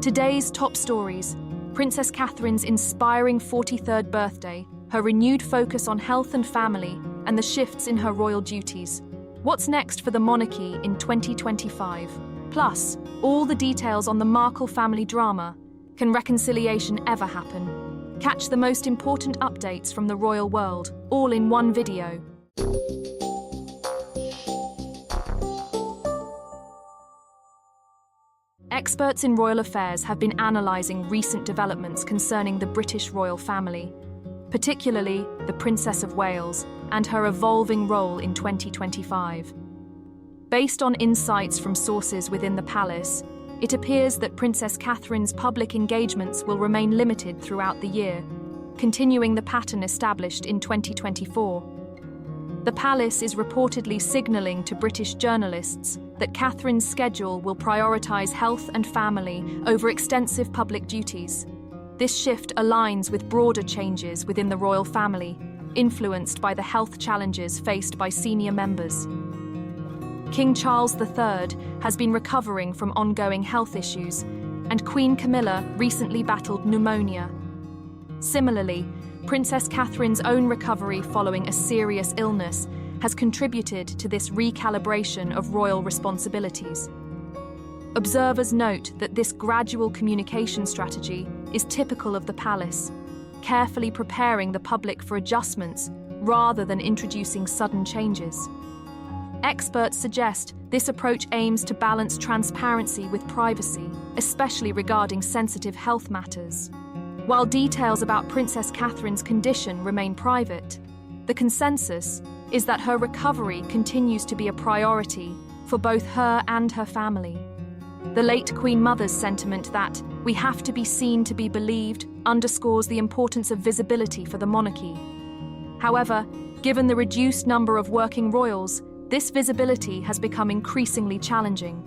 Today's top stories: Princess Catherine's inspiring 43rd birthday, her renewed focus on health and family, and the shifts in her royal duties. What's next for the monarchy in 2025? Plus, all the details on the Markle family drama. Can reconciliation ever happen? Catch the most important updates from the royal world, all in one video. Experts in royal affairs have been analysing recent developments concerning the British royal family, particularly the Princess of Wales and her evolving role in 2025. Based on insights from sources within the palace, it appears that Princess Catherine's public engagements will remain limited throughout the year, continuing the pattern established in 2024. The palace is reportedly signalling to British journalists that Catherine's schedule will prioritise health and family over extensive public duties. This shift aligns with broader changes within the royal family, influenced by the health challenges faced by senior members. King Charles III has been recovering from ongoing health issues, and Queen Camilla recently battled pneumonia. Similarly, Princess Catherine's own recovery following a serious illness has contributed to this recalibration of royal responsibilities. Observers note that this gradual communication strategy is typical of the palace, carefully preparing the public for adjustments rather than introducing sudden changes. Experts suggest this approach aims to balance transparency with privacy, especially regarding sensitive health matters. While details about Princess Catherine's condition remain private, the consensus is that her recovery continues to be a priority for both her and her family. The late Queen Mother's sentiment that "we have to be seen to be believed" underscores the importance of visibility for the monarchy. However, given the reduced number of working royals, this visibility has become increasingly challenging.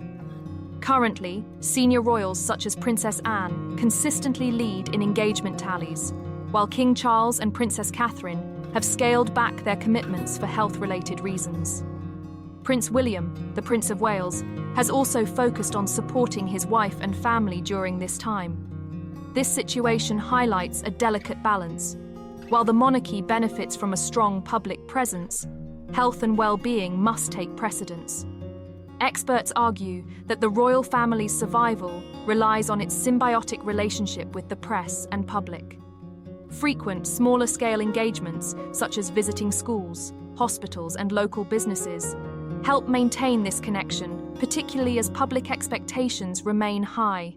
Currently, senior royals such as Princess Anne consistently lead in engagement tallies, while King Charles and Princess Catherine have scaled back their commitments for health-related reasons. Prince William, the Prince of Wales, has also focused on supporting his wife and family during this time. This situation highlights a delicate balance. While the monarchy benefits from a strong public presence, health and well-being must take precedence. Experts argue that the royal family's survival relies on its symbiotic relationship with the press and public. Frequent, smaller-scale engagements, such as visiting schools, hospitals, and local businesses, help maintain this connection, particularly as public expectations remain high.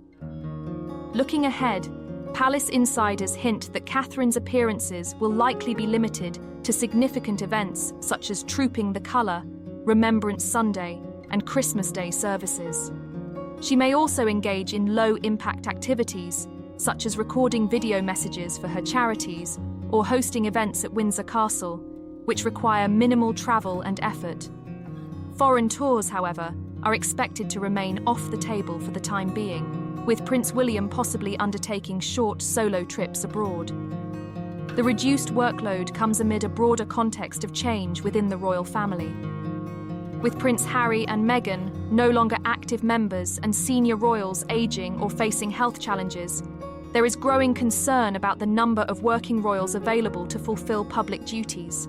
Looking ahead, palace insiders hint that Catherine's appearances will likely be limited to significant events such as Trooping the Colour, Remembrance Sunday, and Christmas Day services. She may also engage in low-impact activities, such as recording video messages for her charities or hosting events at Windsor Castle, which require minimal travel and effort. Foreign tours, however, are expected to remain off the table for the time being, with Prince William possibly undertaking short solo trips abroad. The reduced workload comes amid a broader context of change within the royal family. With Prince Harry and Meghan no longer active members and senior royals aging or facing health challenges, there is growing concern about the number of working royals available to fulfill public duties.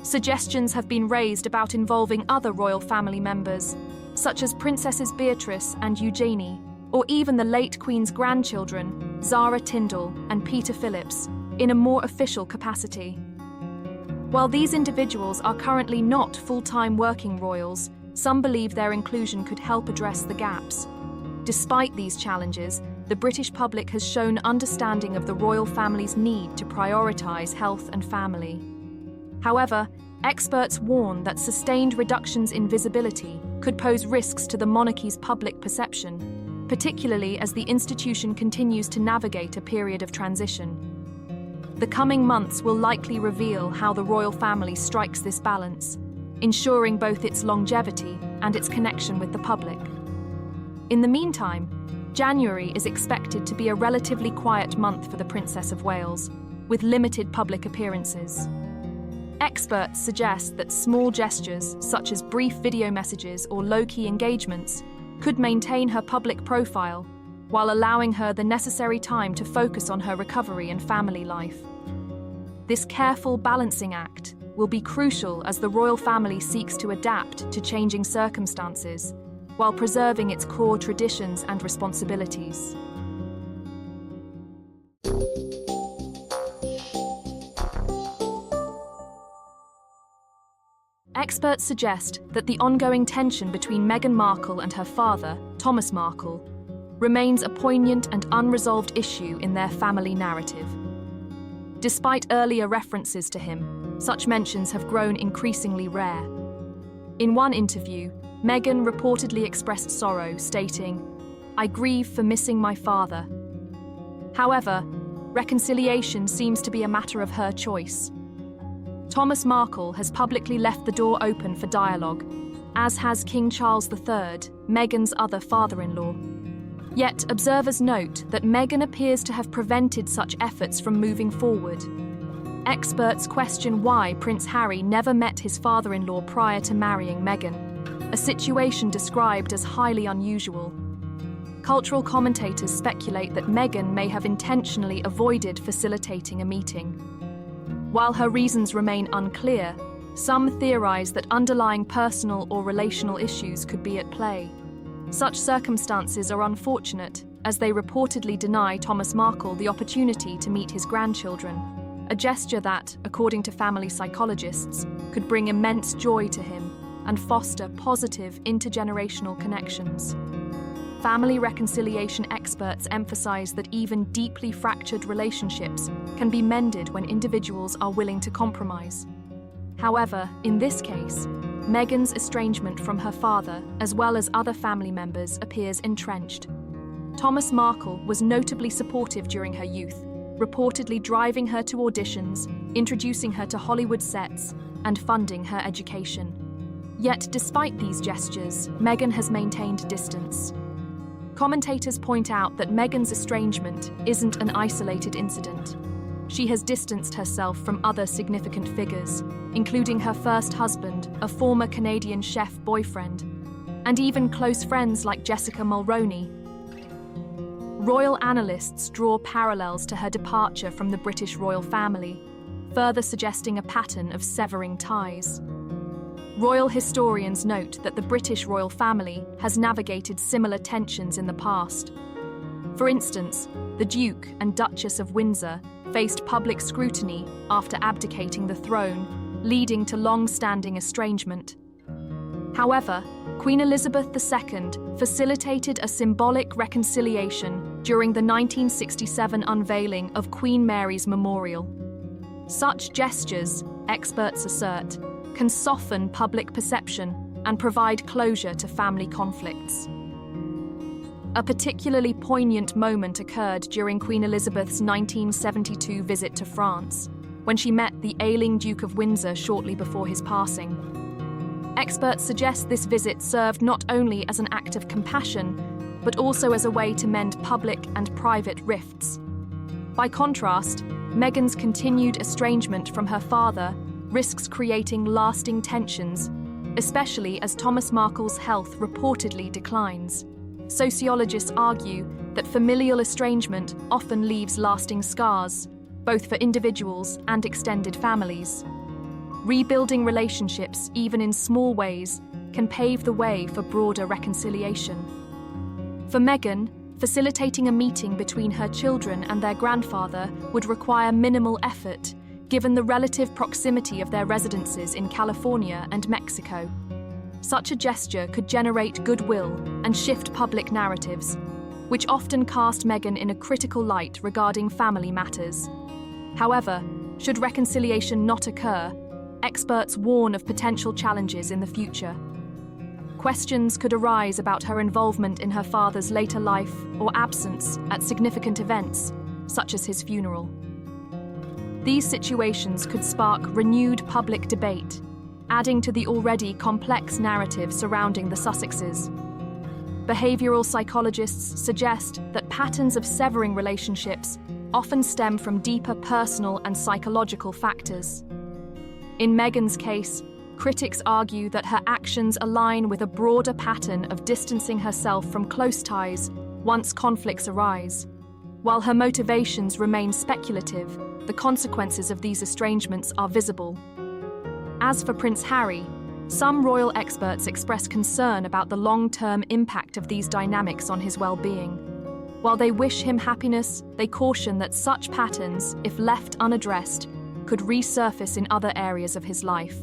Suggestions have been raised about involving other royal family members, such as Princesses Beatrice and Eugenie, or even the late Queen's grandchildren, Zara Tindall and Peter Phillips, in a more official capacity. While these individuals are currently not full-time working royals, some believe their inclusion could help address the gaps. Despite these challenges, the British public has shown understanding of the royal family's need to prioritise health and family. However, experts warn that sustained reductions in visibility could pose risks to the monarchy's public perception, particularly as the institution continues to navigate a period of transition. The coming months will likely reveal how the royal family strikes this balance, ensuring both its longevity and its connection with the public. In the meantime, January is expected to be a relatively quiet month for the Princess of Wales, with limited public appearances. Experts suggest that small gestures, such as brief video messages or low-key engagements, could maintain her public profile, while allowing her the necessary time to focus on her recovery and family life. This careful balancing act will be crucial as the royal family seeks to adapt to changing circumstances while preserving its core traditions and responsibilities. Experts suggest that the ongoing tension between Meghan Markle and her father, Thomas Markle, remains a poignant and unresolved issue in their family narrative. Despite earlier references to him, such mentions have grown increasingly rare. In one interview, Meghan reportedly expressed sorrow, stating, "I grieve for missing my father." However, reconciliation seems to be a matter of her choice. Thomas Markle has publicly left the door open for dialogue, as has King Charles III, Meghan's other father-in-law. Yet observers note that Meghan appears to have prevented such efforts from moving forward. Experts question why Prince Harry never met his father-in-law prior to marrying Meghan, a situation described as highly unusual. Cultural commentators speculate that Meghan may have intentionally avoided facilitating a meeting. While her reasons remain unclear, some theorize that underlying personal or relational issues could be at play. Such circumstances are unfortunate, as they reportedly deny Thomas Markle the opportunity to meet his grandchildren, a gesture that, according to family psychologists, could bring immense joy to him and foster positive intergenerational connections. Family reconciliation experts emphasize that even deeply fractured relationships can be mended when individuals are willing to compromise. However, in this case, Meghan's estrangement from her father, as well as other family members, appears entrenched. Thomas Markle was notably supportive during her youth, reportedly driving her to auditions, introducing her to Hollywood sets, and funding her education. Yet, despite these gestures, Meghan has maintained distance. Commentators point out that Meghan's estrangement isn't an isolated incident. She has distanced herself from other significant figures, including her first husband, a former Canadian chef boyfriend, and even close friends like Jessica Mulroney. Royal analysts draw parallels to her departure from the British royal family, further suggesting a pattern of severing ties. Royal historians note that the British royal family has navigated similar tensions in the past. For instance, the Duke and Duchess of Windsor faced public scrutiny after abdicating the throne, leading to long-standing estrangement. However, Queen Elizabeth II facilitated a symbolic reconciliation during the 1967 unveiling of Queen Mary's memorial. Such gestures, experts assert, can soften public perception and provide closure to family conflicts. A particularly poignant moment occurred during Queen Elizabeth's 1972 visit to France, when she met the ailing Duke of Windsor shortly before his passing. Experts suggest this visit served not only as an act of compassion, but also as a way to mend public and private rifts. By contrast, Meghan's continued estrangement from her father risks creating lasting tensions, especially as Thomas Markle's health reportedly declines. Sociologists argue that familial estrangement often leaves lasting scars, both for individuals and extended families. Rebuilding relationships, even in small ways, can pave the way for broader reconciliation. For Meghan, facilitating a meeting between her children and their grandfather would require minimal effort, given the relative proximity of their residences in California and Mexico. Such a gesture could generate goodwill and shift public narratives, which often cast Meghan in a critical light regarding family matters. However, should reconciliation not occur, experts warn of potential challenges in the future. Questions could arise about her involvement in her father's later life or absence at significant events, such as his funeral. These situations could spark renewed public debate, adding to the already complex narrative surrounding the Sussexes. Behavioral psychologists suggest that patterns of severing relationships often stem from deeper personal and psychological factors. In Meghan's case, critics argue that her actions align with a broader pattern of distancing herself from close ties once conflicts arise. While her motivations remain speculative, the consequences of these estrangements are visible. As for Prince Harry, some royal experts express concern about the long-term impact of these dynamics on his well-being. While they wish him happiness, they caution that such patterns, if left unaddressed, could resurface in other areas of his life.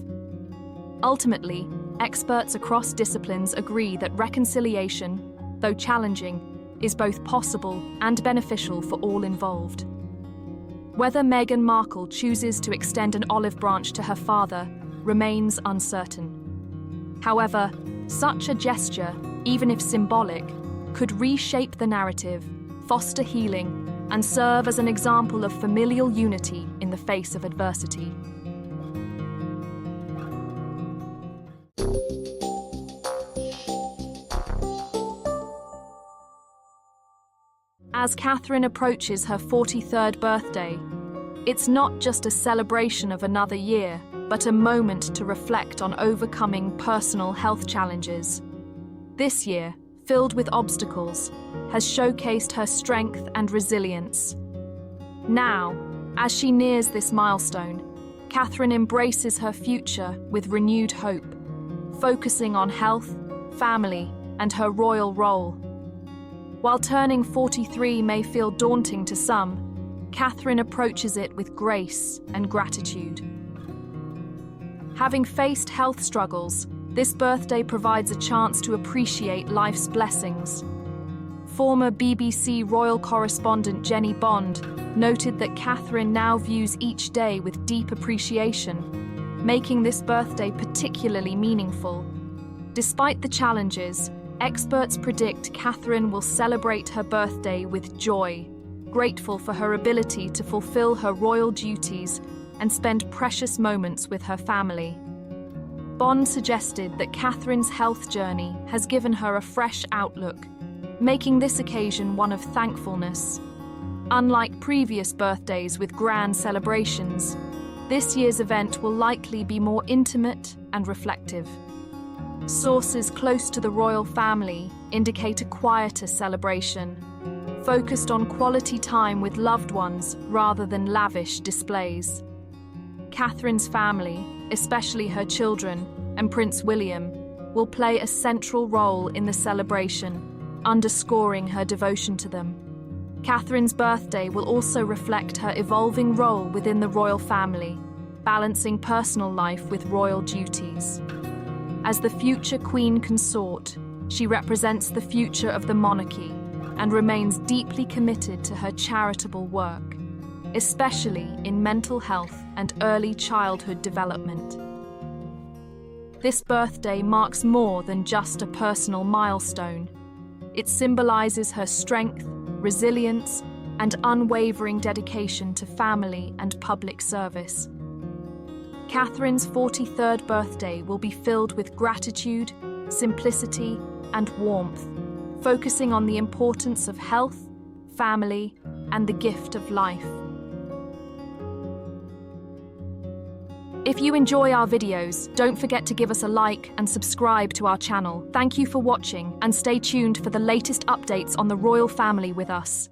Ultimately, experts across disciplines agree that reconciliation, though challenging, is both possible and beneficial for all involved. Whether Meghan Markle chooses to extend an olive branch to her father remains uncertain. However, such a gesture, even if symbolic, could reshape the narrative, foster healing, and serve as an example of familial unity in the face of adversity. As Katherine approaches her 43rd birthday, it's not just a celebration of another year, but a moment to reflect on overcoming personal health challenges. This year, filled with obstacles, has showcased her strength and resilience. Now, as she nears this milestone, Katherine embraces her future with renewed hope, focusing on health, family, and her royal role. While turning 43 may feel daunting to some, Katherine approaches it with grace and gratitude. Having faced health struggles, this birthday provides a chance to appreciate life's blessings. Former BBC royal correspondent Jenny Bond noted that Katherine now views each day with deep appreciation, making this birthday particularly meaningful. Despite the challenges, experts predict Katherine will celebrate her birthday with joy, grateful for her ability to fulfill her royal duties and spend precious moments with her family. Bond suggested that Katherine's health journey has given her a fresh outlook, making this occasion one of thankfulness. Unlike previous birthdays with grand celebrations, this year's event will likely be more intimate and reflective. Sources close to the royal family indicate a quieter celebration, focused on quality time with loved ones rather than lavish displays. Katherine's family, especially her children and Prince William, will play a central role in the celebration, underscoring her devotion to them. Katherine's birthday will also reflect her evolving role within the royal family, balancing personal life with royal duties. As the future Queen Consort, she represents the future of the monarchy and remains deeply committed to her charitable work, especially in mental health and early childhood development. This birthday marks more than just a personal milestone. It symbolizes her strength, resilience, and unwavering dedication to family and public service. Katherine's 43rd birthday will be filled with gratitude, simplicity, and warmth, focusing on the importance of health, family, and the gift of life. If you enjoy our videos, don't forget to give us a like and subscribe to our channel. Thank you for watching, and stay tuned for the latest updates on the royal family with us.